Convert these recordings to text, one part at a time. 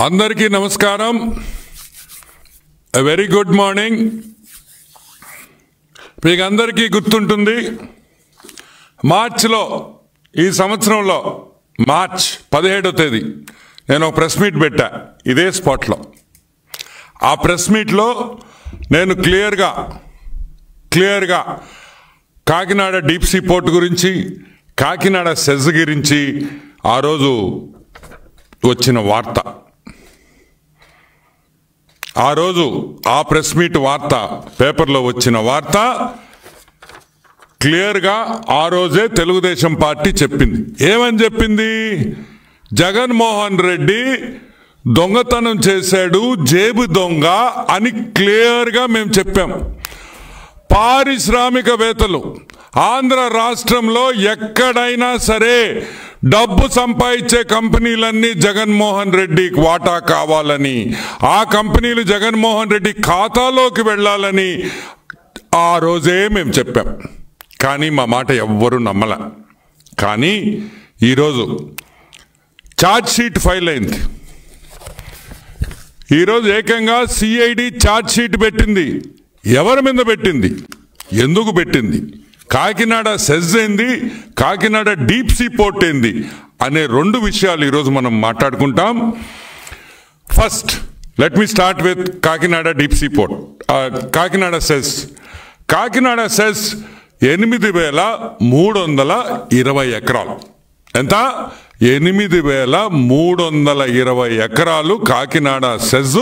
అందరికీ నమస్కారం. Very good morning. మీకు అందరికీ గుర్తుంటుంది, మార్చిలో ఈ సంవత్సరంలో మార్చ్ 17వ తేదీ నేను ఒక ప్రెస్ మీట్ పెట్టా ఇదే స్పాట్లో. ఆ ప్రెస్ మీట్లో నేను క్లియర్గా కాకినాడ డీప్ సీ పోర్ట్ గురించి, కాకినాడ సెజ్ గురించి ఆ రోజు వచ్చిన వార్త, ఆ రోజు ఆ ప్రెస్ మీట్ వార్త, పేపర్లో వచ్చిన వార్త క్లియర్గా ఆ రోజే తెలుగుదేశం పార్టీ చెప్పింది. ఏమని చెప్పింది? జగన్మోహన్ రెడ్డి దొంగతనం చేశాడు, జేబు దొంగ అని క్లియర్గా మేము చెప్పాం. పారిశ్రామికవేత్తలు ఆంధ్ర రాష్ట్రంలో ఎక్కడైనా సరే డబ్బు సంపాదించే కంపెనీలన్నీ జగన్మోహన్ రెడ్డికి వాటా కావాలని, ఆ కంపెనీలు జగన్మోహన్ రెడ్డి ఖాతాలోకి వెళ్ళాలని ఆ రోజే మేము చెప్పాం. కానీ మా మాట ఎవ్వరూ నమ్మల. కానీ ఈరోజు ఛార్జ్ షీట్ ఫైల్ అయింది. ఈరోజు ఏకంగా సిఐడి ఛార్జ్ షీట్ పెట్టింది. ఎవరి మీద పెట్టింది, ఎందుకు పెట్టింది, కాకినాడ సెజ్ ఏంది, కాకినాడ డీప్ సీ పోర్ట్ ఏంది అనే రెండు విషయాలు ఈరోజు మనం మాట్లాడుకుంటాం. First let me start with Kakinada deep sea port. Kakinada SEZ 8,320 ఎకరాలు. ఎంత? 8,320 ఎకరాలు కాకినాడ సెజ్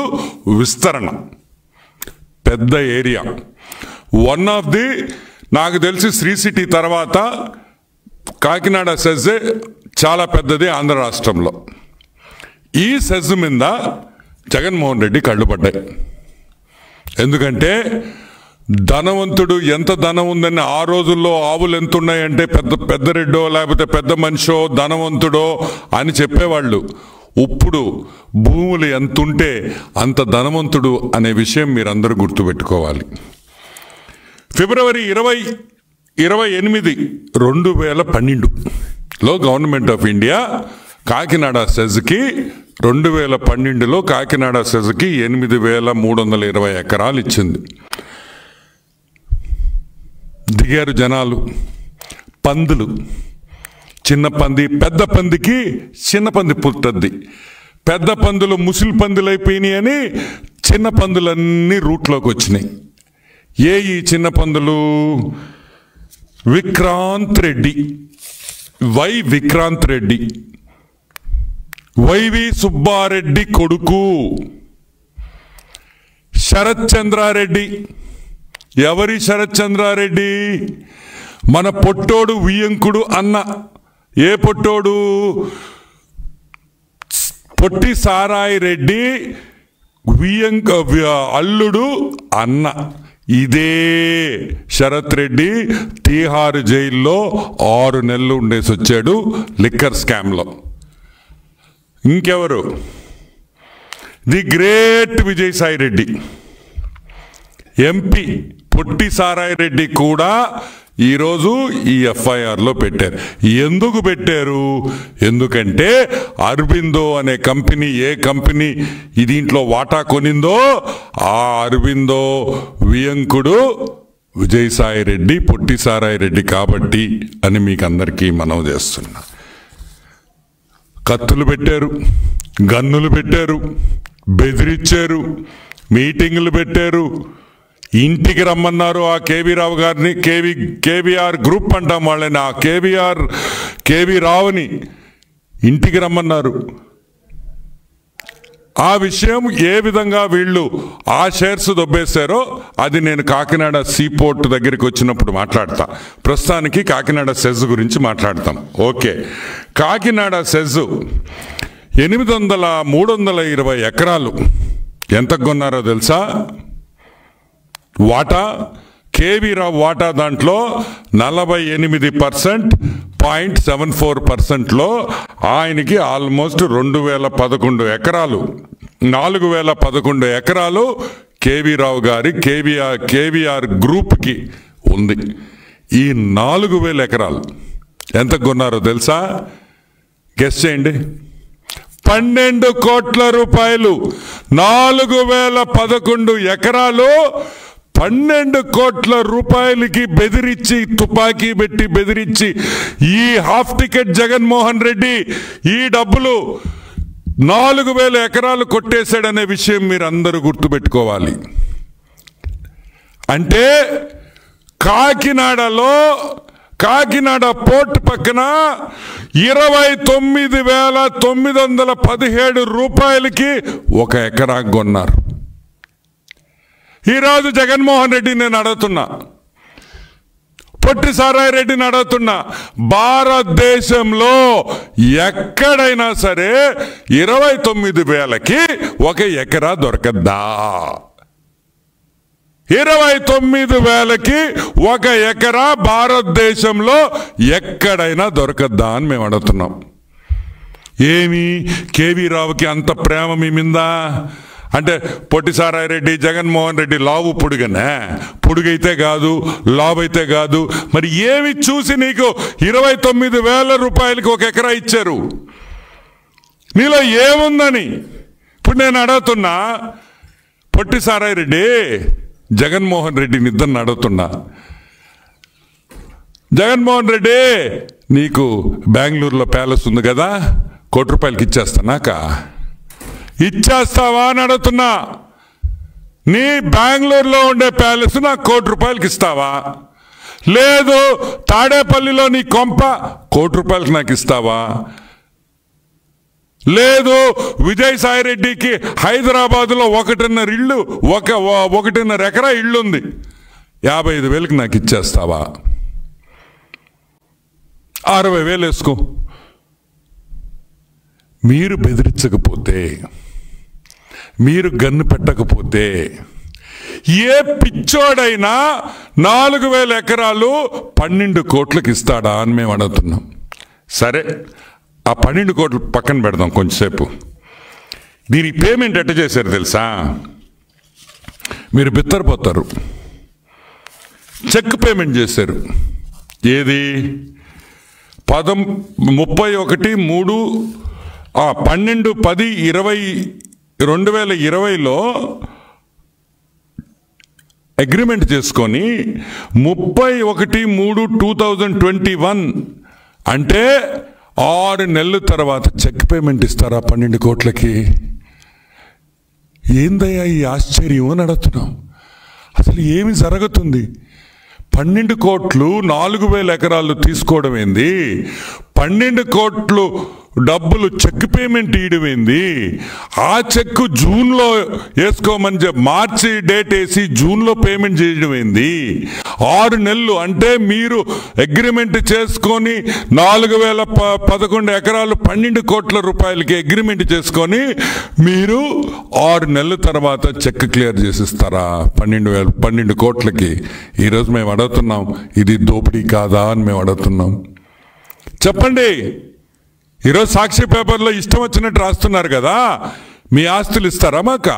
విస్తరణ. పెద్ద ఏరియా. వన్ ఆఫ్ ది, నాకు తెలిసి శ్రీ సిటీ తర్వాత కాకినాడ సెజ్ చాలా పెద్దది ఆంధ్ర రాష్ట్రంలో. ఈ సెజ్ మీద జగన్మోహన్ రెడ్డి కళ్ళు పడ్డాయి. ఎందుకంటే ధనవంతుడు, ఎంత ధనం ఉందని ఆ రోజుల్లో ఆవులు ఎంత ఉన్నాయంటే పెద్ద రెడ్డో లేకపోతే పెద్ద మనిషో ధనవంతుడో అని చెప్పేవాళ్ళు. ఇప్పుడు భూములు ఎంతుంటే అంత ధనవంతుడు అనే విషయం మీరందరూ గుర్తుపెట్టుకోవాలి. ఫిబ్రవరి 28, 2012లో గవర్నమెంట్ ఆఫ్ ఇండియా కాకినాడ సెజ్కి 2012లో కాకినాడ సెజ్కి 8,320 ఎకరాలు ఇచ్చింది. దిగారు జనాలు. పందులు, చిన్న పంది, పెద్ద పందికి చిన్న పంది పుట్టద్ది. పెద్ద పందులు ముసిలి పందులు అయిపోయినాయి అని చిన్న పందులన్నీ రూట్లోకి వచ్చినాయి. ఈ చిన్న పందులు? విక్రాంత్ రెడ్డి, విక్రాంత్ రెడ్డి, వైవి సుబ్బారెడ్డి కొడుకు శరత్ చంద్రారెడ్డి. ఎవరి శరత్ చంద్రారెడ్డి? మన పొట్టోడు వియంకుడు అన్న. ఏ పొట్టోడు? పొట్టి సారాయి రెడ్డి అల్లుడు అన్న. ఇదే శరత్ రెడ్డి తీహార్ జైల్లో 6 నెలలు ఉండేసి వచ్చాడు లిక్కర్ స్కామ్లో. ఇంకెవరు? The great Vijayasai Reddy, MP. పొట్టి సారాయి రెడ్డి కూడా ఈరోజు ఈ ఎఫ్ఐఆర్లో పెట్టారు. ఎందుకు పెట్టారు? ఎందుకంటే అరబిందో అనే కంపెనీ, ఏ కంపెనీ దీంట్లో వాటా కొనిందో ఆ అరబిందో వియంకుడు విజయసాయి రెడ్డి, పొట్టి సారాయి రెడ్డి కాబట్టి అని మీకు అందరికీ మనవి చేస్తున్నా. కత్తులు పెట్టారు, గన్నులు పెట్టారు, బెదిరించారు, మీటింగులు పెట్టారు, ఇంటికి రమ్మన్నారు ఆ కేవీ రావు గారిని. కేవీఆర్ గ్రూప్ అంటాం వాళ్ళని. ఆ కేవీ రావుని ఇంటికి రమ్మన్నారు. ఆ విషయం ఏ విధంగా వీళ్ళు ఆ షేర్స్ దొబ్బేశారో అది నేను కాకినాడ సీ పోర్ట్ దగ్గరికి వచ్చినప్పుడు మాట్లాడతా. ప్రస్తుతానికి కాకినాడ సెజ్ గురించి మాట్లాడతాం. ఓకే, కాకినాడ సెజ్ 320 ఎకరాలు ఎంతకు కొన్నారో తెలుసా? వాటా కేవీ రావు వాటా దాంట్లో 48.74%లో ఆయనకి ఆల్మోస్ట్ 2011 ఎకరాలు, 4011 ఎకరాలు కేవీ రావు గారి కేవీఆర్ గ్రూప్కి ఉంది. ఈ 4000 ఎకరాలు ఎంత కొన్నారో తెలుసా? గెస్ చేయండి. 12 కోట్ల రూపాయలు. 4011 ఎకరాలు 12 కోట్ల రూపాయలకి బెదిరించి, తుపాకీ పెట్టి బెదిరించి ఈ హాఫ్ టికెట్ జగన్మోహన్ రెడ్డి ఈ డబ్బులు 4000 ఎకరాలు కొట్టేశాడనే విషయం మీరు అందరూ గుర్తుపెట్టుకోవాలి. అంటే కాకినాడ పోర్ట్ పక్కన 29,917 రూపాయలకి 1 ఎకరా కొన్నారు. ఈరోజు జగన్మోహన్ రెడ్డి నేను అడుగుతున్నా, పొట్టి సారాయి రెడ్డిని అడుగుతున్నా, భారతదేశంలో ఎక్కడైనా సరే 29,000కి 1 ఎకరా దొరకద్దా? 29,000కి 1 ఎకరా భారతదేశంలో ఎక్కడైనా దొరకద్దా అని మేము అడుగుతున్నాం. ఏమి కేవీ రావుకి అంత ప్రేమ మీ మీద? అంటే పొట్టి సారాయి రెడ్డి, జగన్మోహన్ రెడ్డి లావు పొడుగనే? పొడుగైతే కాదు, లావు అయితే కాదు. మరి ఏమి చూసి నీకు 29,000 రూపాయలకి 1 ఎకరా ఇచ్చారు? నీలో ఏముందని ఇప్పుడు నేను అడుగుతున్నా. పొట్టి సారాయి రెడ్డి, జగన్మోహన్ రెడ్డిని ఇద్దరిని అడుగుతున్నా. జగన్మోహన్ రెడ్డి, నీకు బెంగళూరులో ప్యాలెస్ ఉంది కదా, 1 కోటి రూపాయలకి ఇచ్చేస్తానాక ఇచ్చేస్తావా అని అడుగుతున్నా. నీ బెంగళూరులో ఉండే ప్యాలెస్ నాకు 1 కోటి రూపాయలకి ఇస్తావా? లేదు తాడేపల్లిలో నీ కొంప 1 కోటి రూపాయలకి నాకు ఇస్తావా? లేదు విజయసాయి రెడ్డికి హైదరాబాద్లో 1.5 ఇళ్ళు, 1.5 ఎకరా ఇళ్ళు ఉంది, 55,000కి నాకు ఇచ్చేస్తావా? 60,000 వేసుకో. మీరు బెదిరించకపోతే, మీరు గన్ను పెట్టకపోతే ఏ పిచ్చోడైనా 4,000 ఎకరాలు 12 కోట్లకి ఇస్తాడా అని మేము అడుగుతున్నాం. సరే, ఆ 12 కోట్లు పక్కన పెడదాం కొంచెంసేపు. దీనికి పేమెంట్ ఎట్ట చేశారు తెలుసా? మీరు బిత్తరపోతారు. చెక్ పేమెంట్ చేశారు. ఏది? 2020లో అగ్రిమెంట్ చేసుకొని 31/3/2021 అంటే 6 నెలల తర్వాత చెక్ పేమెంట్ ఇస్తారా 12 కోట్లకి? ఏందయ్యా ఈ ఆశ్చర్యం అని అడుగుతున్నాం. అసలు ఏమి జరుగుతుంది? 12 కోట్లు 4,000 ఎకరాలు తీసుకోవడం ఏంది? 12 కోట్లు డబ్బులు చెక్ పేమెంట్ ఇవ్వడం ఏంది? ఆ చెక్ జూన్లో వేసుకోమని చెప్పి మార్చి డేట్ వేసి జూన్లో పేమెంట్ చేయడం ఏంది? 6 నెలలు అంటే మీరు అగ్రిమెంట్ చేసుకొని 4,011 ఎకరాలు 12 కోట్ల రూపాయలకి అగ్రిమెంట్ చేసుకొని మీరు 6 నెలల తర్వాత చెక్ క్లియర్ చేసిస్తారా 12 కోట్లకి? ఈరోజు మేము అడుగుతున్నాం, ఇది దోపిడీ కాదా అని మేము అడుగుతున్నాం. చెప్పండి. ఈరోజు సాక్షి పేపర్లో ఇష్టం వచ్చినట్టు రాస్తున్నారు కదా, మీ ఆస్తులు ఇస్తారా మాకు?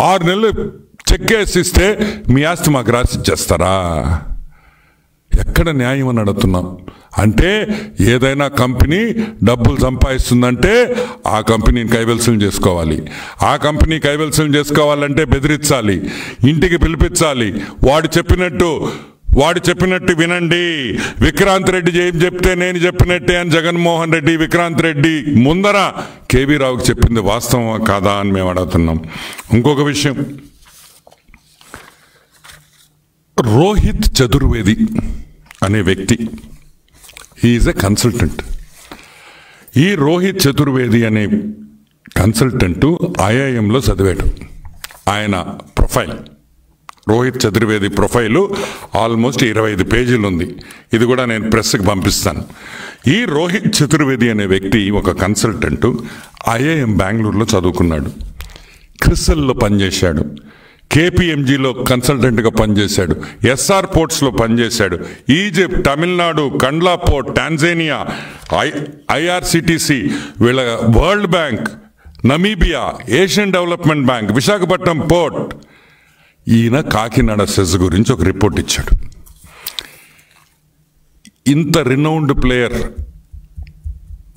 6 నెలలు చెక్ వేసి ఇస్తే మీ ఆస్తి మాకు రాసి ఇచ్చేస్తారా? ఎక్కడ న్యాయం అని అడుగుతున్నాం. అంటే ఏదైనా కంపెనీ డబ్బులు సంపాదిస్తుందంటే ఆ కంపెనీని కైవల్సం చేసుకోవాలి. ఆ కంపెనీ కైవల్సం చేసుకోవాలంటే బెదిరించాలి, ఇంటికి పిలిపించాలి, వాడు చెప్పినట్టు వినండి. విక్రాంత్ రెడ్డి ఏం చెప్తే నేను చెప్పినట్టే అని జగన్మోహన్ రెడ్డి విక్రాంత్ రెడ్డి ముందర కేవీ రావుకి చెప్పింది వాస్తవం కాదా అని మేము అడుగుతున్నాం. ఇంకొక విషయం, రోహిత్ చతుర్వేది అనే వ్యక్తి, హీఈస్ ఎ కన్సల్టెంట్. ఈ రోహిత్ చతుర్వేది అనే కన్సల్టెంట్ ఐఐఎంలో చదివాడు. ఆయన profile, Rohit Chaturvedi profile almost 25 పేజీలు ఉంది. ఇది కూడా నేను ప్రెస్కి పంపిస్తాను. ఈ రోహిత్ చతుర్వేది అనే వ్యక్తి ఒక కన్సల్టెంట్, ఐఐఎం బెంగళూరులో చదువుకున్నాడు, క్రిసల్లో పనిచేశాడు, కేపీఎంజీలో కన్సల్టెంట్గా పనిచేశాడు, ఎస్ఆర్ పోర్ట్స్లో పనిచేశాడు, Egypt, Tamil Nadu, Kandla port, Tanzania, IRCTC, వీళ్ళ world bank, Namibia, Asian development bank, Visakhapatnam port. ఈయన కాకినాడ సెజ్ గురించి ఒక రిపోర్ట్ ఇచ్చాడు. ఇంత రినౌండ్ ప్లేయర్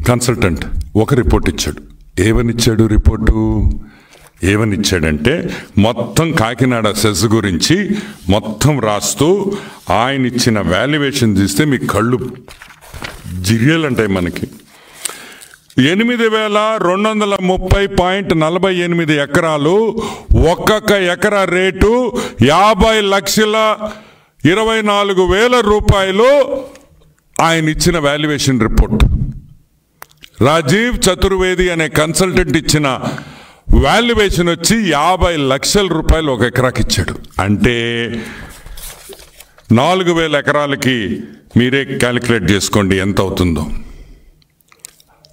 కన్సల్టెంట్ ఒక రిపోర్ట్ ఇచ్చాడు. ఏమనిచ్చాడు రిపోర్టు? ఏమనిచ్చాడంటే మొత్తం కాకినాడ సెస్ గురించి మొత్తం రాస్తూ ఆయన ఇచ్చిన వాల్యుయేషన్ తీస్తే మీ కళ్ళు జిరియలంటాయి. మనకి 8,230.48 ఎకరాలు, ఒక్కొక్క ఎకరా రేటు 50,24,000 రూపాయలు ఆయన ఇచ్చిన వాల్యుయేషన్ రిపోర్ట్. రాజీవ్ చతుర్వేది అనే కన్సల్టెంట్ ఇచ్చిన వాల్యుయేషన్ వచ్చి 50 లక్షల రూపాయలు ఒక ఎకరాకి ఇచ్చాడు. అంటే 4,000 ఎకరాలకి మీరే క్యాలిక్యులేట్ చేసుకోండి ఎంత అవుతుందో.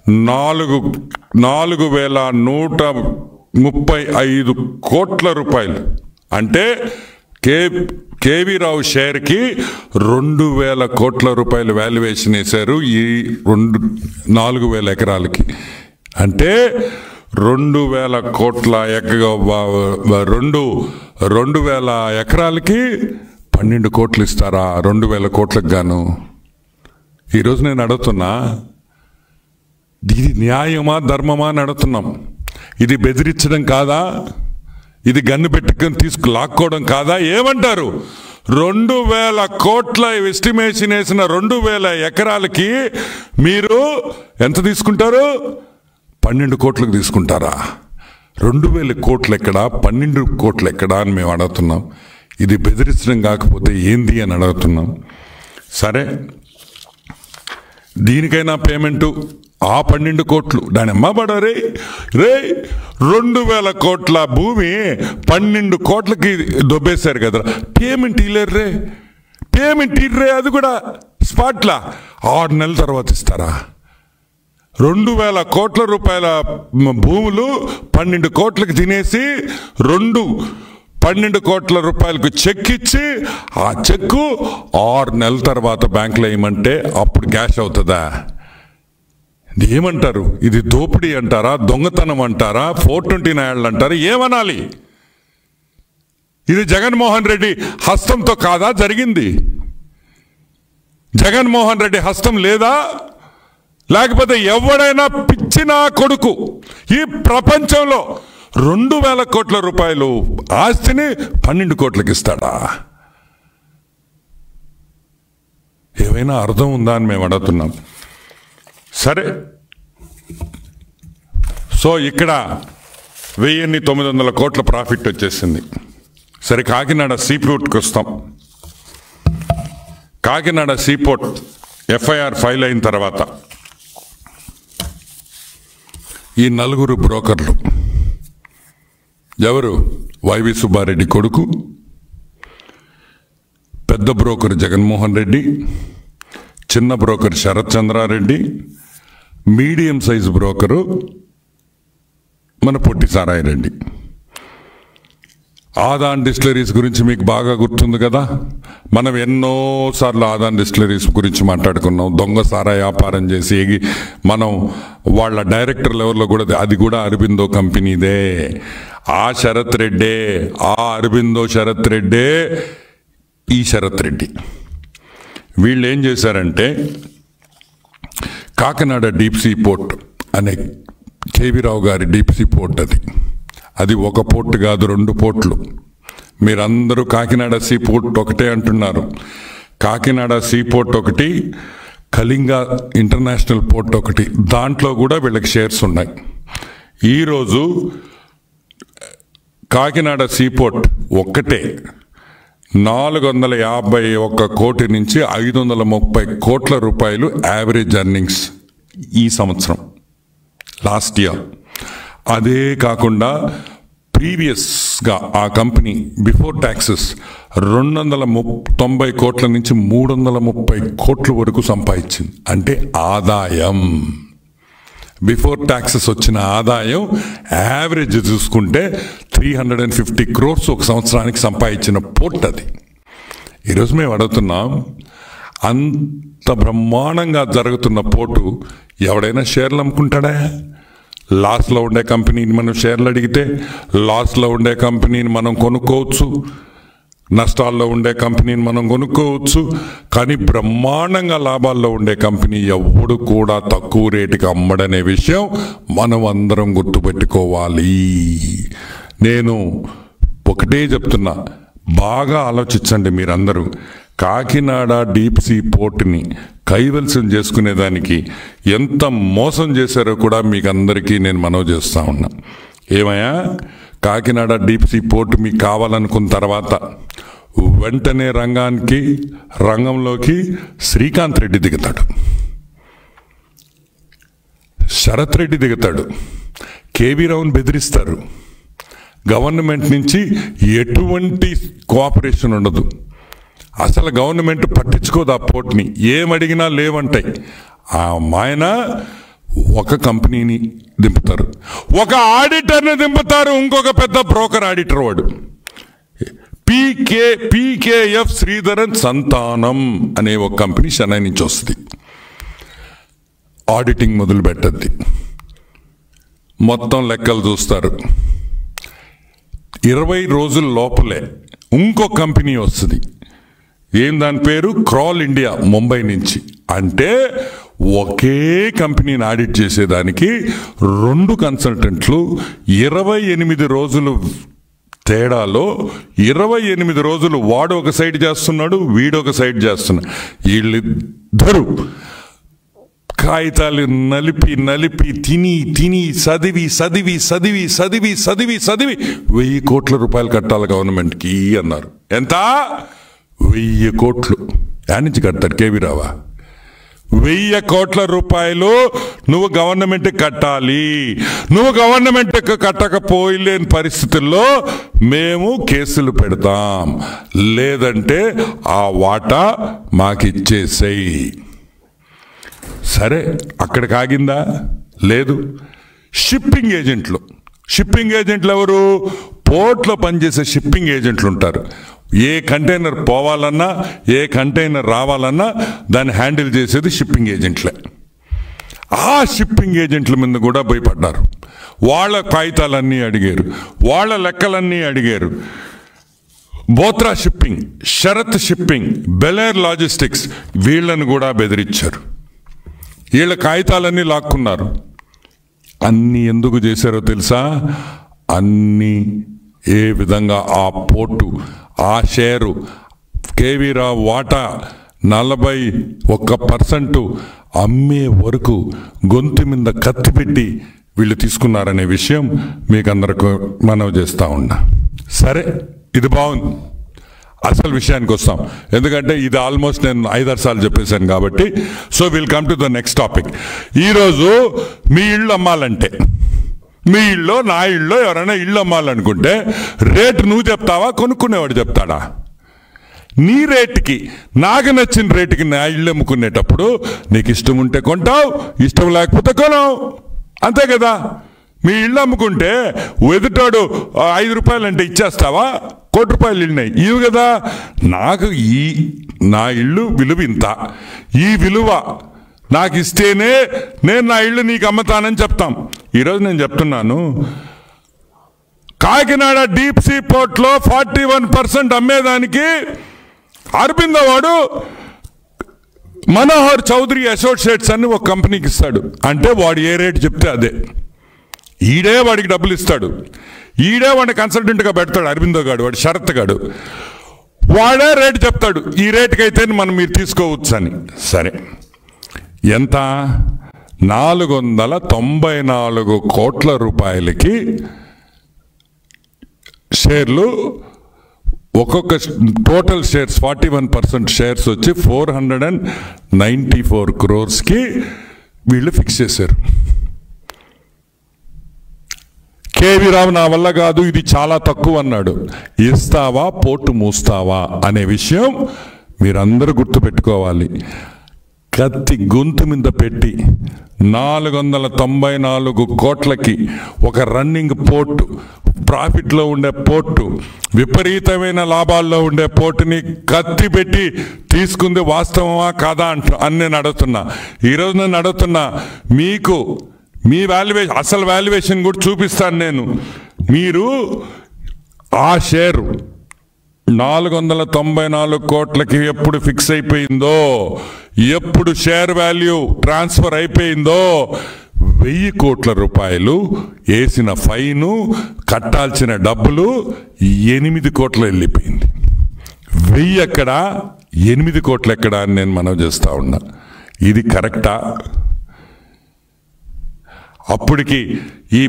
4,135 కోట్ల రూపాయలు. అంటే కేవీ రావు షేర్కి 2,000 కోట్ల రూపాయలు వాల్యుయేషన్ వేశారు ఈ 4,000 ఎకరాలకి. అంటే 2,000 కోట్ల 2,000 ఎకరాలకి 12 కోట్లు ఇస్తారా? 2,000 కోట్లకు గాను. ఈరోజు నేను అడుగుతున్నా, ఇది న్యాయమా ధర్మమా అని అడుగుతున్నాం. ఇది బెదిరించడం కాదా? ఇది గన్ను పెట్టుకుని లాక్కోవడం కాదా? ఏమంటారు? 2,000 కోట్ల ఎస్టిమేషన్ వేసిన 2,000 ఎకరాలకి మీరు ఎంత తీసుకుంటారు? 12 కోట్లకు తీసుకుంటారా? 2,000 కోట్లు ఎక్కడా, 12 కోట్లు ఎక్కడా అని మేము అడుగుతున్నాం. ఇది బెదిరించడం కాకపోతే ఏంది అని అడుగుతున్నాం. సరే, దీనికైనా పేమెంటు ఆ 12 కోట్లు దాని అమ్మబడరే రే. 2,000 కోట్ల భూమి 12 కోట్లకి దొబ్బేశారు కదా. పేమెంట్ ఇలేర్రే, పేమెంట్ ఇర్రే. అది కూడా స్పాట్లా 6 నెలల తర్వాత ఇస్తారా? 2,000 కోట్ల రూపాయల భూములు 12 కోట్లకి తినేసి 12 కోట్ల రూపాయలకు చెక్ ఇచ్చి ఆ చెక్కు 6 నెలల తర్వాత బ్యాంకులో వేయమంటే అప్పుడు క్యాష్ అవుతుందా? ఏమంటారు? ఇది దోపిడీ అంటారా? దొంగతనం అంటారా? 429 అంటారా? ఏమనాలి? ఇది జగన్మోహన్ రెడ్డి హస్తంతో కాదా జరిగింది? జగన్మోహన్ రెడ్డి హస్తం లేదా? లేకపోతే ఎవడైనా పిచ్చిన కొడుకు ఈ ప్రపంచంలో 2,000 కోట్ల రూపాయలు ఆస్తిని 12 కోట్లకి ఇస్తాడా? ఏమైనా అర్థం ఉందా అని మేము అడుగుతున్నాం. సరే, సో ఇక్కడ 1,900 కోట్ల ప్రాఫిట్ వచ్చేసింది. సరే, కాకినాడ సీపోర్ట్కి వస్తాం. కాకినాడ సీపోర్ట్ ఎఫ్ఐఆర్ ఫైల్ అయిన తర్వాత ఈ 4 బ్రోకర్లు ఎవరు? వైవి సుబ్బారెడ్డి కొడుకు, పెద్ద బ్రోకర్ జగన్మోహన్ రెడ్డి, చిన్న broker Sharath Chandra Reddy, medium size broker మన పొట్టి సారాయి రెడ్డి. ఆదాన్ డిస్టిలరీస్ గురించి మీకు బాగా గుర్తుంది కదా. మనం ఎన్నోసార్లు ఆదాన్ డిస్టిలరీస్ గురించి మాట్లాడుకున్నాం. దొంగ సారా వ్యాపారం చేసి మనం వాళ్ళ డైరెక్టర్ లెవెల్లో కూడా, అది కూడా అరబిందో కంపెనీదే. ఆ శరత్ రెడ్డే, ఆ అరబిందో శరత్ రెడ్డే ఈ శరత్ రెడ్డి. వీళ్ళు ఏం చేశారంటే కాకినాడ డీప్ సీ పోర్ట్ అనే కేవీ రావు గారి డీప్ సీ పోర్ట్, అది ఒక పోర్ట్ కాదు, 2 పోర్ట్లు. మీరందరూ కాకినాడ సీ పోర్ట్ ఒకటే అంటున్నారు. కాకినాడ సీ పోర్ట్ ఒకటి, కళింగ ఇంటర్నేషనల్ పోర్ట్ ఒకటి. దాంట్లో కూడా వీళ్ళకి షేర్స్ ఉన్నాయి. ఈరోజు కాకినాడ సీ పోర్ట్ ఒక్కటే 451 కోటి నుంచి 530 కోట్ల రూపాయలు యావరేజ్ ఎర్నింగ్స్ ఈ సంవత్సరం, లాస్ట్ ఇయర్. అదే కాకుండా ప్రీవియస్గా ఆ కంపెనీ బిఫోర్ ట్యాక్సెస్ 290 కోట్ల నుంచి 330 కోట్ల వరకు సంపాదించింది. అంటే ఆదాయం, బిఫోర్ ట్యాక్సెస్ వచ్చిన ఆదాయం యావరేజ్ చూసుకుంటే 350 crores ఒక సంవత్సరానికి సంపాదించిన పోర్ట్ అది. ఈరోజు మేము అడుగుతున్నాం, అంత బ్రహ్మాండంగా జరుగుతున్న పోర్టు ఎవడైనా షేర్లు అమ్ముకుంటాడా? లాస్లో ఉండే కంపెనీని మనం షేర్లు అడిగితే లాస్లో ఉండే కంపెనీని మనం కొనుక్కోవచ్చు. నష్టాల్లో ఉండే కంపెనీని మనం కొనుక్కోవచ్చు, కానీ బ్రహ్మాండంగా లాభాల్లో ఉండే కంపెనీ ఎవడు కూడా తక్కువ రేటుకి అమ్మడనే విషయం మనం అందరం గుర్తుపెట్టుకోవాలి. నేను ఒకటే చెప్తున్నా, బాగా ఆలోచించండి మీరందరూ. కాకినాడ డీప్ సీ పోర్ట్ని కైవల్సం చేసుకునేదానికి ఎంత మోసం చేశారో కూడా మీకు అందరికీ నేను మనవి చేస్తూ ఉన్నా. ఏమయ్యా, కాకినాడ డీప్ సీ పోర్ట్ మీకు కావాలనుకున్న తర్వాత వెంటనే రంగంలోకి శ్రీకాంత్ రెడ్డి దిగుతాడు, శరత్ రెడ్డి దిగుతాడు, కేవీ రావుని బెదిరిస్తారు. గవర్నమెంట్ నుంచి ఎటువంటి కోఆపరేషన్ ఉండదు. అసలు గవర్నమెంట్ పట్టించుకోదు ఆ పోర్ట్ని, ఏమడిగినా లేవంటాయి. ఆ మాయన ఒక కంపెనీని దింపుతారు, ఒక ఆడిటర్ని దింపుతారు, ఇంకొక పెద్ద బ్రోకర్ ఆడిటర్ వాడు పీకేఎఫ్ శ్రీధరన్ సంతానం అనే ఒక కంపెనీ చెన్నై నుంచి వస్తుంది. ఆడిటింగ్ మొదలు పెట్టద్ది, మొత్తం లెక్కలు చూస్తారు. 20 రోజుల లోపలే ఇంకో కంపెనీ వస్తుంది. ఏం దాని పేరు? క్రాల్ ఇండియా, ముంబై నుంచి. అంటే ఒకే కంపెనీని ఆడిట్ చేసేదానికి 2 కన్సల్టెంట్లు 28 రోజులు తేడాలో 28 రోజులు వాడు ఒక సైడ్ చేస్తున్నాడు, వీడొక సైడ్ చేస్తున్నాడు. వీళ్ళిద్దరూ కాగితాలు నలిపి తిని చదివి 1,000 కోట్ల రూపాయలు కట్టాలి గవర్నమెంట్కి అన్నారు. ఎంత? 1,000 కోట్లు. యాడ్ నుంచి కడతాడు కేవీ రావా? 1,000 కోట్ల రూపాయలు నువ్వు గవర్నమెంట్ కట్టాలి. నువ్వు గవర్నమెంట్ కట్టకపోలేని పరిస్థితుల్లో మేము కేసులు పెడతాం, లేదంటే ఆ వాటా మాకిచ్చేసేయి. సరే, అక్కడికి ఆగిందా? లేదు. షిప్పింగ్ ఏజెంట్లు ఎవరు? పోర్ట్లో పనిచేసే షిప్పింగ్ ఏజెంట్లు ఉంటారు. ఏ కంటైనర్ పోవాలన్నా, ఏ కంటైనర్ రావాలన్నా దాన్ని హ్యాండిల్ చేసేది షిప్పింగ్ ఏజెంట్లే. ఆ షిప్పింగ్ ఏజెంట్ల మీద కూడా భయపడ్డారు. వాళ్ళ కాగితాలన్నీ అడిగారు, వాళ్ళ లెక్కలన్నీ అడిగారు. బోత్రా షిప్పింగ్, శరత్ షిప్పింగ్, బెలేర్ లాజిస్టిక్స్ వీళ్ళను కూడా బెదిరించారు. వీళ్ళ కాగితాలన్నీ లాక్కున్నారు. అన్నీ ఎందుకు చేశారో తెలుసా? అన్నీ ఏ విధంగా ఆ పోర్టు, ఆ షేరు, కేవీ రావు వాటా 41% అమ్మే వరకు గొంతు మీద కత్తి పెట్టి వీళ్ళు తీసుకున్నారనే విషయం మీకు అందరికి మనవి చేస్తూ ఉన్నా. సరే, ఇది బాగుంది. అసలు విషయానికి వస్తాం, ఎందుకంటే ఇది ఆల్మోస్ట్ నేను 5-6 సార్లు చెప్పేశాను కాబట్టి. So will come to the next topic. ఈరోజు మీ ఇళ్ళు అమ్మాలంటే, మీ ఇళ్ళో నా ఇళ్ళో ఎవరైనా ఇళ్ళు అమ్మాలనుకుంటే రేటు నువ్వు చెప్తావా, కొనుక్కునేవాడు చెప్తాడా? నీ రేటుకి, నాకు నచ్చిన రేటుకి నా ఇళ్ళు అమ్ముకునేటప్పుడు నీకు ఇష్టం ఉంటే కొంటావు, ఇష్టం లేకపోతే కొనవు, అంతే కదా. మీ ఇళ్ళు అమ్ముకుంటే ఎదుటాడు 5 రూపాయలు అంటే ఇచ్చేస్తావా? 1 కోటి రూపాయలు ఇళ్ళున్నాయి, ఇవి కదా. నాకు నా ఇల్లు విలువ ఇంత, ఈ విలువ నాకు ఇస్తేనే నేను నా ఇల్లు నీకు అమ్ముతానని చెప్తాం. ఈరోజు నేను చెప్తున్నాను, కాకినాడ డీప్ సీ పోర్ట్లో 41% అమ్మేదానికి అరబిందో వాడు మనోహర్ చౌదరి అసోసియేట్స్ అని ఒక కంపెనీకి ఇస్తాడు. అంటే వాడు ఏ రేటు చెప్తే అదే, ఈడే వాడికి డబ్బులు ఇస్తాడు, ఈడే వాడిని కన్సల్టెంట్గా పెడతాడు. అరబిందో గాడు, వాడు శరత్ గాడు, వాడే రేటు చెప్తాడు, ఈ రేటుకైతే మనం మీరు తీసుకోవచ్చు అని. సరే, ఎంత? 494 కోట్ల రూపాయలకి షేర్లు, ఒక్కొక్క టోటల్ షేర్స్ 41% షేర్స్ వచ్చి 494 crores వీళ్ళు ఫిక్స్ చేశారు. కేవీ రావు నా వల్ల కాదు, ఇది చాలా తక్కువ అన్నాడు. ఇస్తావా పోర్టు మూస్తావా అనే విషయం మీరందరూ గుర్తుపెట్టుకోవాలి. కత్తి గొంతు మీద పెట్టి 494 కోట్లకి ఒక రన్నింగ్ పోర్టు, ప్రాఫిట్లో ఉండే పోర్టు, విపరీతమైన లాభాల్లో ఉండే పోర్టుని కత్తి పెట్టి తీసుకుంది వాస్తవమా కాదా అని నేను అడుగుతున్నా. ఈరోజు నేను అడుగుతున్నా, మీకు మీ వాల్యుయేషన్, అసలు వాల్యుయేషన్ కూడా చూపిస్తాను నేను. మీరు ఆ షేరు 494 కోట్లకి ఎప్పుడు ఫిక్స్ అయిపోయిందో, ఎప్పుడు షేర్ వాల్యూ ట్రాన్స్ఫర్ అయిపోయిందో 1000 కోట్ల రూపాయలు వేసిన ఫైను, కట్టాల్సిన డబ్బులు 8 కోట్లు వెళ్ళిపోయింది. 1000 ఎక్కడా, 8 కోట్లు ఎక్కడా అని నేను మనవి చేస్తా ఉన్నా. ఇది కరెక్టా? అప్పటికి ఈ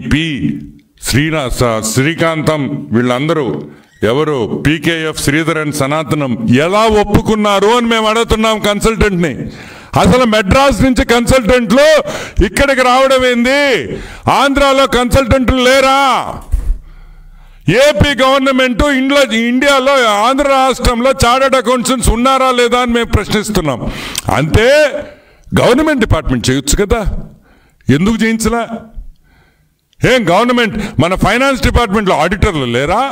శ్రీకాంతం వీళ్ళందరూ ఎవరు, పీకేఎఫ్, శ్రీధరన్, సనాతనం ఎలా ఒప్పుకున్నారు అని మేము అడుగుతున్నాం కన్సల్టెంట్ని. అసలు మెడ్రాస్ నుంచి కన్సల్టెంట్లు ఇక్కడికి రావడం ఏంది? ఆంధ్రాలో కన్సల్టెంట్లు లేరా? ఏపీ గవర్నమెంట్ ఇండియాలో ఆంధ్ర రాష్ట్రంలో చార్టర్డ్ అకౌంటెంట్స్ ఉన్నారా లేదా అని మేము ప్రశ్నిస్తున్నాం. అంతే గవర్నమెంట్ డిపార్ట్మెంట్ చేయొచ్చు కదా, ఎందుకు చేయించలా? ఏం గవర్నమెంట్ మన ఫైనాన్స్ డిపార్ట్మెంట్లో ఆడిటర్లు లేరా?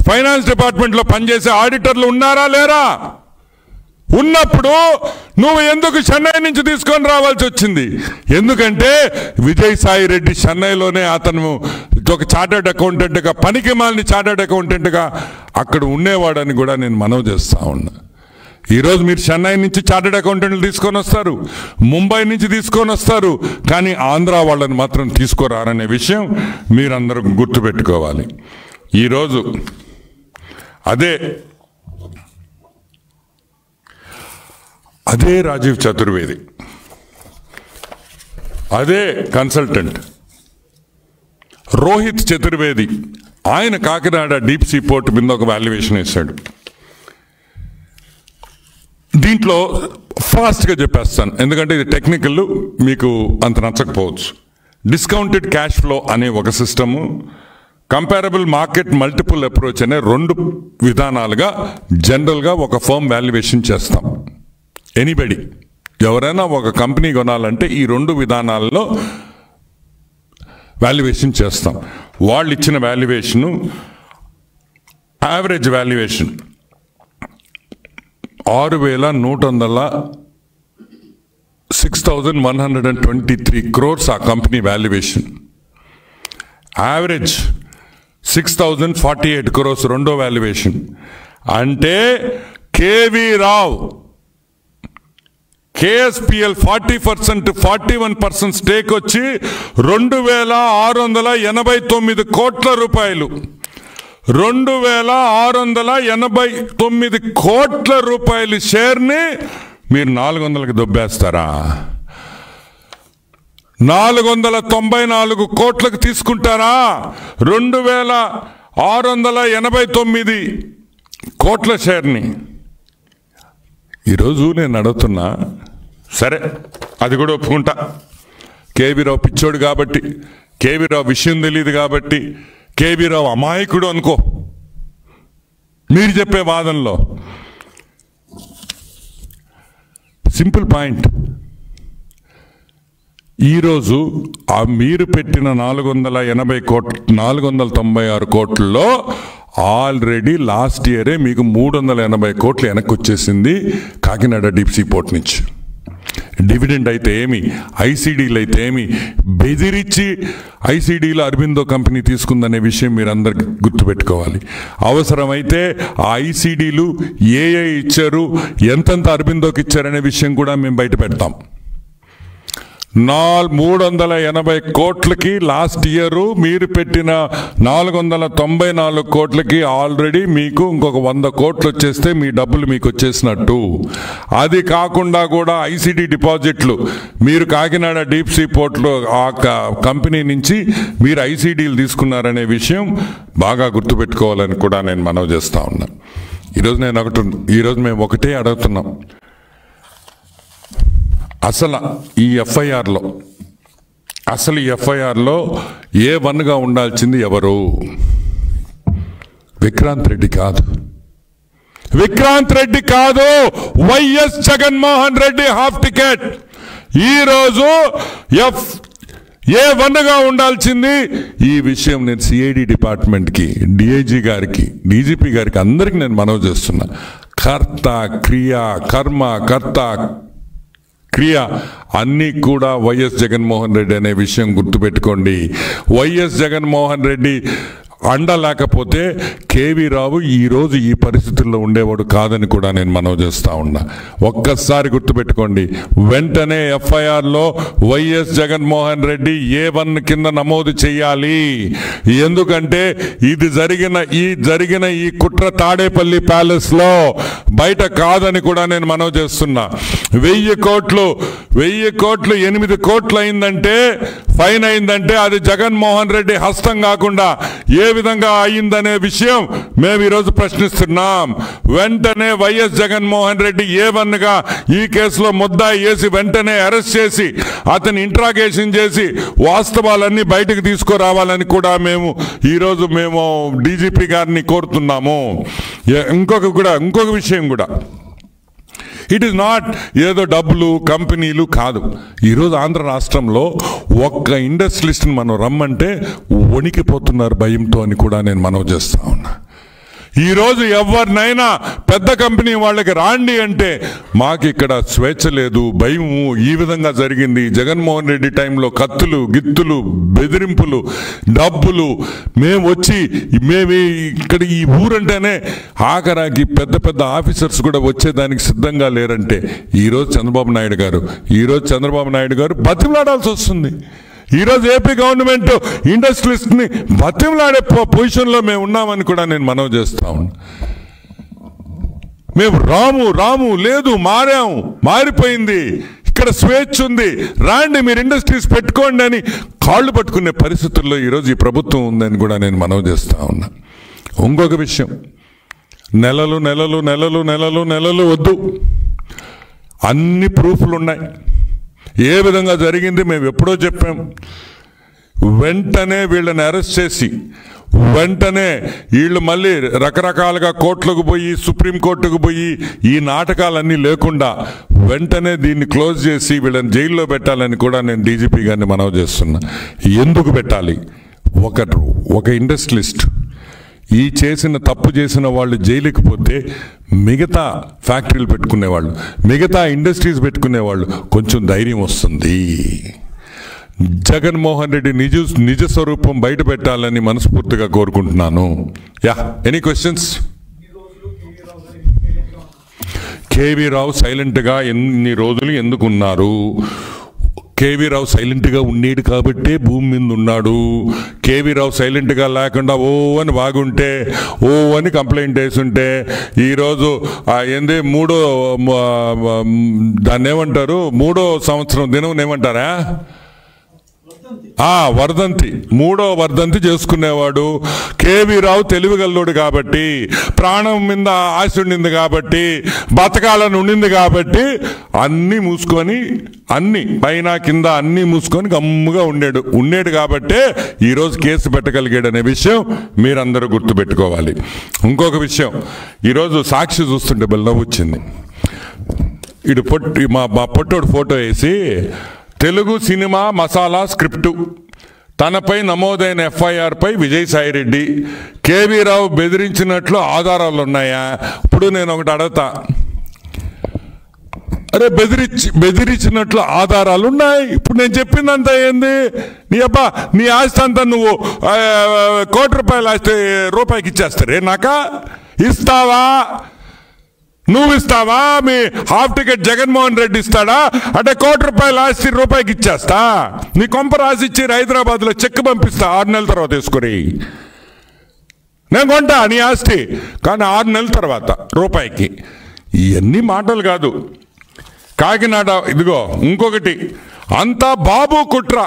ఫైనాన్స్ డిపార్ట్మెంట్లో పనిచేసే ఆడిటర్లు ఉన్నారా లేరా? ఉన్నప్పుడు నువ్వు ఎందుకు చెన్నై నుంచి తీసుకొని రావాల్సి వచ్చింది? ఎందుకంటే విజయసాయి రెడ్డి చెన్నైలోనే అతను ఒక చార్టర్డ్ అకౌంటెంట్గా, పనికి మాలిన చార్టర్డ్ అకౌంటెంట్గా అక్కడ ఉండేవాడని కూడా నేను మనవి చేస్తా ఉన్నా. ఈరోజు మీరు చెన్నై నుంచి చార్టర్డ్ అకౌంటెంట్లు తీసుకొని వస్తారు, ముంబై నుంచి తీసుకొని వస్తారు, కానీ ఆంధ్ర వాళ్ళని మాత్రం తీసుకురారనే విషయం మీరందరూ గుర్తుపెట్టుకోవాలి. ఈరోజు అదే రాజీవ్ చతుర్వేది, అదే కన్సల్టెంట్ రోహిత్ చతుర్వేది, ఆయన కాకినాడ డీప్ సీ పోర్ట్ మీద ఒక వాల్యుయేషన్ వేశాడు. దీంట్లో ఫాస్ట్గా చెప్పేస్తాను, ఎందుకంటే ఇది టెక్నికల్, మీకు అంత నచ్చకపోవచ్చు. డిస్కౌంటెడ్ క్యాష్ ఫ్లో అనే ఒక system, comparable market multiple approach అనే 2 విధానాలుగా జనరల్గా ఒక ఫర్మ్ వాల్యుయేషన్ చేస్తాం. ఎనీబడి ఎవరైనా ఒక కంపెనీ కొనాలంటే ఈ 2 విధానాల్లో వాల్యుయేషన్ చేస్తాం. వాళ్ళు ఇచ్చిన వాల్యుయేషను, యావరేజ్ వాల్యుయేషన్ 6,123 crores ఆ కంపెనీ వాల్యుయేషన్. యావరేజ్ 6,048 crores రెండో వాల్యుయేషన్. అంటే కేవీ రావు కేఎస్పిఎల్ 41% స్టేక్ వచ్చి 2,689 కోట్ల రూపాయలు, 2,689 కోట్ల రూపాయల షేర్ని మీరు 400కి దొబ్బేస్తారా? 494 కోట్లకు తీసుకుంటారా? 2,689 కోట్ల షేర్ని. ఈరోజు నేను అడుగుతున్నా, సరే అది కూడా ఒప్పుకుంటా, కేవీరావు పిచ్చోడు కాబట్టి, కేవీరావు విషయం తెలియదు కాబట్టి, కేవీరావు అమాయకుడు అనుకో మీరు చెప్పే వాదనలో. సింపుల్ పాయింట్, ఈరోజు ఆ మీరు పెట్టిన 496 కోట్లలో ఆల్రెడీ లాస్ట్ ఇయరే మీకు 380 కోట్లు వెనక్కి వచ్చేసింది కాకినాడ డీప్ సీ పోర్ట్ నుంచి. డివిడెండ్ అయితే ఏమి, ఐసీడీలు అయితే ఏమి, బెదిరించి ఐసీడీలో అరబిందో కంపెనీ తీసుకుందనే విషయం మీరందరూ గుర్తుపెట్టుకోవాలి. అవసరమైతే ఆ ఐసీడీలు ఏ ఇచ్చారు, ఎంతంత అరబిందోకి ఇచ్చారనే విషయం కూడా మేము బయట పెడతాం. 380 కోట్లకి లాస్ట్ ఇయర్ మీరు పెట్టిన 494 కోట్లకి ఆల్రెడీ మీకు ఇంకొక 100 కోట్లు వచ్చేస్తే మీ డబ్బులు మీకు వచ్చేసినట్టు. అది కాకుండా కూడా ఐసీడీ డిపాజిట్లు మీరు కాకినాడ డీప్ సీ పోర్ట్లో ఆ కంపెనీ నుంచి మీరు ఐసీడీలు తీసుకున్నారనే విషయం బాగా గుర్తుపెట్టుకోవాలని కూడా నేను మనవి చేస్తా ఉన్నా. ఈరోజు మేము ఒకటే అడుగుతున్నాం, అసలు ఈ ఎఫ్ఐఆర్లో A1గా ఉండాల్సింది ఎవరు? విక్రాంత్ రెడ్డి కాదు, YS Jaganmohan Reddy half ticket. ఈరోజు A1గా ఉండాల్సింది. ఈ విషయం నేను సిఐడి డిపార్ట్మెంట్కి, డిఐజీ గారికి, డీజీపీ గారికి అందరికీ నేను మనవి చేస్తున్నా. కర్త క్రియ అన్నీ కూడా వైఎస్ జగన్మోహన్ రెడ్డి అనే విషయం గుర్తుపెట్టుకోండి. వైఎస్ జగన్మోహన్ రెడ్డి అండ లేకపోతే కేవీ రావు ఈరోజు ఈ పరిస్థితుల్లో ఉండేవాడు కాదని కూడా నేను మనవి చేస్తా ఉన్నా. ఒక్కసారి గుర్తుపెట్టుకోండి, వెంటనే ఎఫ్ఐఆర్లో వైఎస్ జగన్మోహన్ రెడ్డి A1 కింద నమోదు చేయాలి. ఎందుకంటే ఇది జరిగిన ఈ కుట్ర తాడేపల్లి ప్యాలెస్లో బయట కాదని కూడా నేను మనవి చేస్తున్నా. 1000 కోట్లు 8 కోట్లు అయిందంటే, ఫైన్ అయిందంటే అది జగన్మోహన్ రెడ్డి హస్తం కాకుండా ఏ విధంగా అయిందనే విషయం మేము ఈరోజు ప్రశ్నిస్తున్నాం. వెంటనే వైఎస్ జగన్మోహన్ రెడ్డి A1గా ఈ కేసులో ముద్దాయి వేసి వెంటనే అరెస్ట్ చేసి అతని ఇంట్రాగేషన్ చేసి వాస్తవాలన్నీ బయటకు తీసుకురావాలని కూడా ఈరోజు మేము డీజీపీ గారిని కోరుతున్నాము. ఇంకొక విషయం కూడా, ఇట్ ఈస్ నాట్ ఏదో డబ్బులు కంపెనీలు కాదు. ఈరోజు ఆంధ్ర రాష్ట్రంలో ఒక్క ఇండస్ట్రియలిస్ట్ని మనం రమ్మంటే వణికిపోతున్నారు భయంతో అని కూడా నేను మనవి చేస్తా ఉన్నా. ఈరోజు ఎవరినైనా పెద్ద కంపెనీ వాళ్ళకి రాండి అంటే మాకు ఇక్కడ స్వేచ్ఛ లేదు, భయము. ఈ విధంగా జరిగింది. జగన్మోహన్ రెడ్డి టైంలో కత్తులు గిత్తులు బెదిరింపులు డబ్బులు. మేము ఇక్కడ ఈ ఊరంటేనే ఆఖరాకి పెద్ద ఆఫీసర్స్ కూడా వచ్చేదానికి సిద్ధంగా లేరంటే ఈరోజు చంద్రబాబు నాయుడు గారు బతిమలాడాల్సి వస్తుంది. ఈరోజు ఏపీ గవర్నమెంట్ ఇండస్ట్రియలిస్ట్ని బతిమలాడే పొజిషన్లో మేము ఉన్నామని కూడా నేను మనవి చేస్తా ఉన్నా. మేము రాము లేదు, మారిపోయింది, ఇక్కడ స్వేచ్ఛ ఉంది, రాండి మీరు ఇండస్ట్రీస్ పెట్టుకోండి అని కాళ్ళు పట్టుకునే పరిస్థితుల్లో ఈరోజు ఈ ప్రభుత్వం ఉందని కూడా నేను మనవి చేస్తా ఉన్నా. ఇంకొక విషయం, నెలలు వద్దు, అన్ని ప్రూఫ్లు ఉన్నాయి. ఏ విధంగా జరిగింది మేము ఎప్పుడో చెప్పాం. వెంటనే వీళ్ళని అరెస్ట్ చేసి వెంటనే వీళ్ళు మళ్ళీ రకరకాలుగా కోర్టులకు పోయి సుప్రీంకోర్టుకు పోయి ఈ నాటకాలన్నీ లేకుండా వెంటనే దీన్ని క్లోజ్ చేసి వీళ్ళని జైల్లో పెట్టాలని కూడా నేను డీజీపీ గారిని మనవి చేస్తున్నా. ఎందుకు పెట్టాలి? ఒక ఇండస్ట్రియలిస్ట్ ఈ తప్పు చేసిన వాళ్ళు జైలుకి పోతే మిగతా ఫ్యాక్టరీలు పెట్టుకునేవాళ్ళు, మిగతా ఇండస్ట్రీస్ పెట్టుకునేవాళ్ళు కొంచెం ధైర్యం వస్తుంది. జగన్మోహన్ రెడ్డి నిజ స్వరూపం బయట పెట్టాలని మనస్ఫూర్తిగా కోరుకుంటున్నాను. Any questions? కేవీ రావు సైలెంట్గా ఎన్ని రోజులు ఎందుకున్నారు? కేవీ రావు సైలెంట్గా ఉండేడు కాబట్టే భూమి మీద ఉన్నాడు. కేవీ రావు సైలెంట్గా లేకుండా ఓ అని బాగుంటే ఓ అని కంప్లైంట్ వేసుంటే ఈరోజు దాన్ని ఏమంటారు, 3వ సంవత్సరం దినం ఏమంటారా, మూడో వర్ధంతి చేసుకునేవాడు. కేవీ రావు తెలివిగల్లోడు కాబట్టి, ప్రాణం మీద ఆశ ఉండింది కాబట్టి, బతకాలని ఉండింది కాబట్టి అన్నీ మూసుకొని, అన్ని పైన కింద అన్నీ మూసుకొని గమ్ముగా ఉండేడు కాబట్టే ఈరోజు కేసు పెట్టగలిగాడు అనే విషయం మీరందరూ గుర్తుపెట్టుకోవాలి. ఇంకొక విషయం, ఈరోజు సాక్షి చూస్తుంటే నవ్వు వచ్చింది. మా పొట్టోడు ఫోటో వేసి తెలుగు సినిమా మసాలా స్క్రిప్టు తనపై నమోదైన ఎఫ్ఐఆర్ పై విజయసాయిరెడ్డి కేవీ రావు బెదిరించినట్లు ఆధారాలు ఉన్నాయా? ఇప్పుడు నేను ఒకటి అడగతా, అరే బెదిరించినట్లు ఆధారాలు ఉన్నాయి. ఇప్పుడు నేను చెప్పిందంతా ఏంది? నీ ఆస్తి అంతా నువ్వు ₹1,00,000 ఇచ్చేస్తారే నాకా? ఇస్తావా? నువ్వు ఇస్తావా? మీ హాఫ్ టికెట్ జగన్మోహన్ రెడ్డి ఇస్తాడా? అంటే ₹1,00,000 ఆస్తి రూపాయికి ఇచ్చేస్తా. నీ కొంప రాసిచ్చి హైదరాబాద్లో చెక్ పంపిస్తా 6 నెలల తర్వాత వేసుకొని. నేను కొంటా నీ ఆస్తి, కానీ 6 నెలల తర్వాత రూపాయికి. ఇవన్నీ మాటలు కాదు. కాకినాడ ఇదిగో ఇంకొకటి, అంతా బాబు కుట్ర.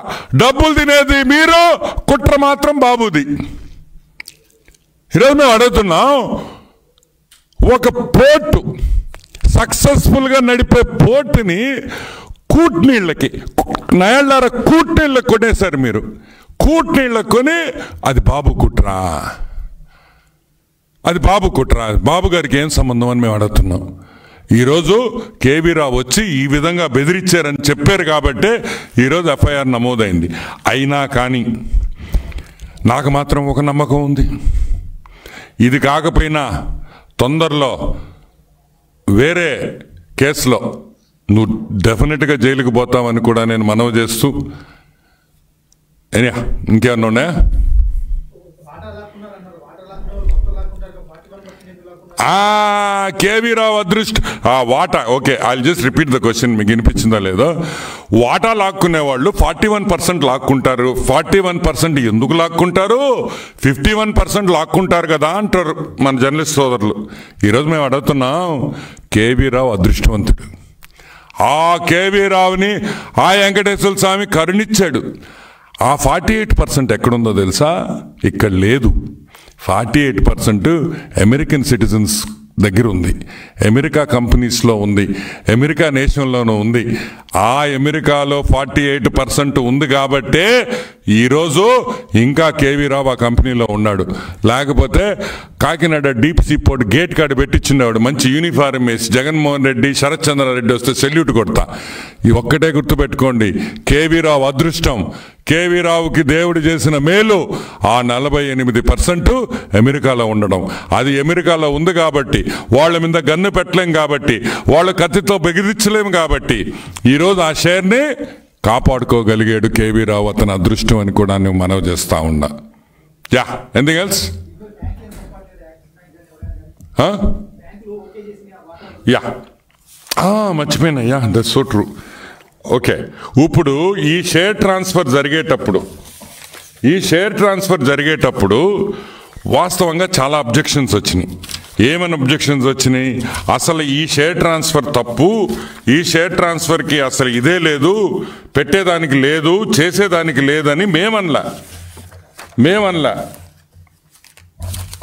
డబ్బులు తినేది మీరు, కుట్ర మాత్రం బాబుది. ఈరోజు మేము అడుగుతున్నాం, ఒక పోర్టు సక్సెస్ఫుల్గా నడిపే పోర్టుని కూట్నీళ్ళకి కూట్నీళ్ళకి కొనేశారు మీరు. కూట్నీళ్ళకి కొని అది బాబు కుట్ర. బాబు గారికి ఏం సంబంధం అని మేము అడుగుతున్నాం. ఈరోజు కేవీ రావు వచ్చి ఈ విధంగా బెదిరించారని చెప్పారు కాబట్టే ఈరోజు ఎఫ్ఐఆర్ నమోదైంది. అయినా కానీ నాకు మాత్రం ఒక నమ్మకం ఉంది, ఇది కాకపోయినా తొందరలో వేరే కేసులో నువ్వు డెఫినెట్గా జైలుకి పోతావని కూడా నేను మనవి చేస్తూ, ఇంకేమన్నా ఉన్నాయా? కేవీ రావు వాటా. Okay, I just repeat the question, మీకు వినిపించిందా లేదో. వాటా లాక్కునే వాళ్ళు 41% లాక్కుంటారు. 41% ఎందుకు లాక్కుంటారు? 51% లాక్కుంటారు కదా అంటారు మన జర్నలిస్ట్ సోదరులు. ఈరోజు మేము అడుగుతున్నాం, కేవీ రావు అదృష్టవంతుడు. ఆ కేవీ రావుని ఆ వెంకటేశ్వర స్వామి కరుణించాడు. ఆ 48% ఎక్కడుందో తెలుసా? ఇక్కడ లేదు. 48% అమెరికన్ సిటిజన్స్ దగ్గర ఉంది, అమెరికా కంపెనీస్లో ఉంది, అమెరికా నేషన్లోనూ ఉంది. ఆ అమెరికాలో 48% ఉంది కాబట్టే ఈరోజు ఇంకా కేవీ రావు ఆ కంపెనీలో ఉన్నాడు. లేకపోతే Kakinada deep sea port gate కాడ పెట్టించుండేవాడు, మంచి యూనిఫారం వేసి. జగన్మోహన్ రెడ్డి, శరత్ చంద్రారెడ్డి వస్తే సెల్యూట్ కొడతా. ఈ ఒక్కటే గుర్తుపెట్టుకోండి, కేవీ రావు అదృష్టం, కేవీ రావుకి దేవుడు చేసిన మేలు ఆ 48% అమెరికాలో ఉండడం. అది అమెరికాలో ఉంది కాబట్టి, వాళ్ళ మీద గన్ను పెట్టలేం కాబట్టి, వాళ్ళ కత్తితో బెదిరించలేము కాబట్టి ఈరోజు ఆ షేర్ని కాపాడుకోగలిగాడు కేవీ రావు. అతని అదృష్టం అని కూడా నేను మనవి చేస్తా ఉన్నా. Yeah, anything else? యా, మర్చిపోయినా. Yeah, that's so true. Okay, ఇప్పుడు ఈ షేర్ ట్రాన్స్ఫర్ జరిగేటప్పుడు వాస్తవంగా చాలా అబ్జెక్షన్స్ వచ్చినాయి. ఏమైనా అబ్జెక్షన్స్ వచ్చినాయి? అసలు ఈ షేర్ ట్రాన్స్ఫర్ తప్పు, ఈ షేర్ ట్రాన్స్ఫర్కి అసలు ఇదే లేదు, పెట్టేదానికి లేదు, చేసేదానికి లేదని మేమనలా.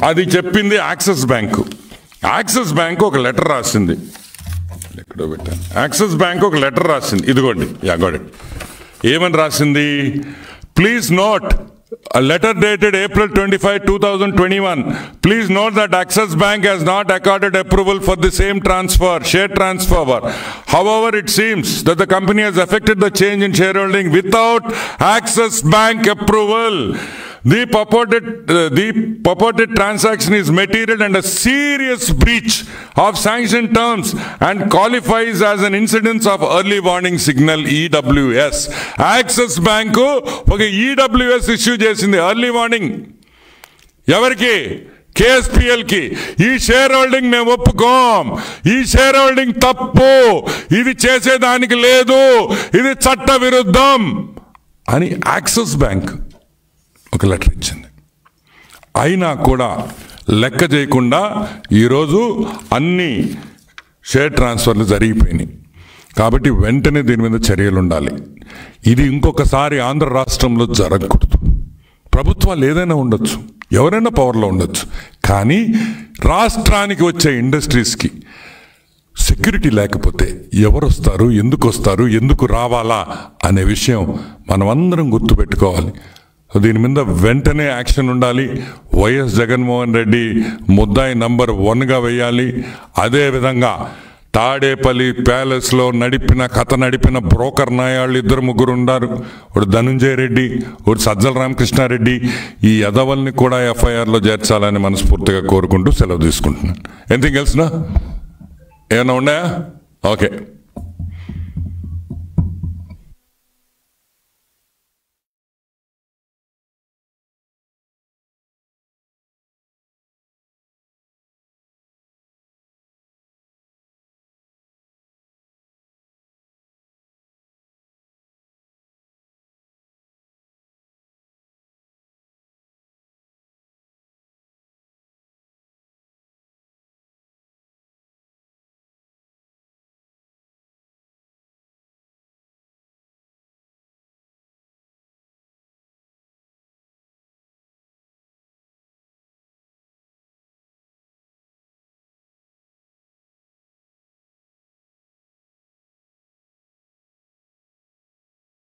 అది చెప్పింది యాక్సిస్ బ్యాంకు. యాక్సిస్ బ్యాంకు ఒక లెటర్ రాసింది. ఎక్కడో పెట్టాను. యాక్సిస్ బ్యాంక్ ఒక లెటర్ రాసింది, ఇదిగోండి. Yeah, got it. ఏమని రాసింది? Please note, a letter dated April 25, 2021. Please note that Axis Bank has not accorded approval for the same share transfer. However, it seems that the company has effected the change in shareholding without Axis Bank approval. The purported transaction is material and a serious breach of sanctioned terms and qualifies as an incidence of early warning signal, EWS. Axis Bank ఒక EWS issue చేసింది, early warning. ఎవరికి? KSPL కి. ఈ share holding మేము ఒప్పుకోం, ఈ share holding తప్పు, ఇది చేసేదానికి లేదు, ఇది చట్ట విరుద్ధం అని యాక్సిస్ బ్యాంక్ ఒక లెటర్ ఇచ్చింది. అయినా కూడా లెక్క చేయకుండా ఈరోజు అన్ని షేర్ ట్రాన్స్ఫర్లు జరిగిపోయినాయి. కాబట్టి వెంటనే దీని మీద చర్యలు ఉండాలి. ఇది ఇంకొకసారి ఆంధ్ర రాష్ట్రంలో జరగకూడదు. ప్రభుత్వాలు ఏదైనా ఉండొచ్చు, ఎవరైనా పవర్లో ఉండొచ్చు, కానీ రాష్ట్రానికి వచ్చే ఇండస్ట్రీస్కి సెక్యూరిటీ లేకపోతే ఎవరు వస్తారు, ఎందుకు రావాలా అనే విషయం మనమందరం గుర్తుపెట్టుకోవాలి. దీని మీద వెంటనే యాక్షన్ ఉండాలి. వైఎస్ జగన్మోహన్ రెడ్డి ముద్దాయి నంబర్ 1గా వేయాలి. అదేవిధంగా తాడేపల్లి ప్యాలెస్లో నడిపిన బ్రోకర్ నాయాళ్ళు 2-3 ఉన్నారు. ఒకడు ధనుంజయ రెడ్డి, ఒకడు సజ్జల రామకృష్ణారెడ్డి. ఈ యదవల్ని కూడా ఎఫ్ఐఆర్లో చేర్చాలని మనస్ఫూర్తిగా కోరుకుంటూ సెలవు తీసుకుంటున్నాను. ఎనీథింగ్ ఎల్స్ నా? ఏమైనా ఉన్నాయా? ఓకే.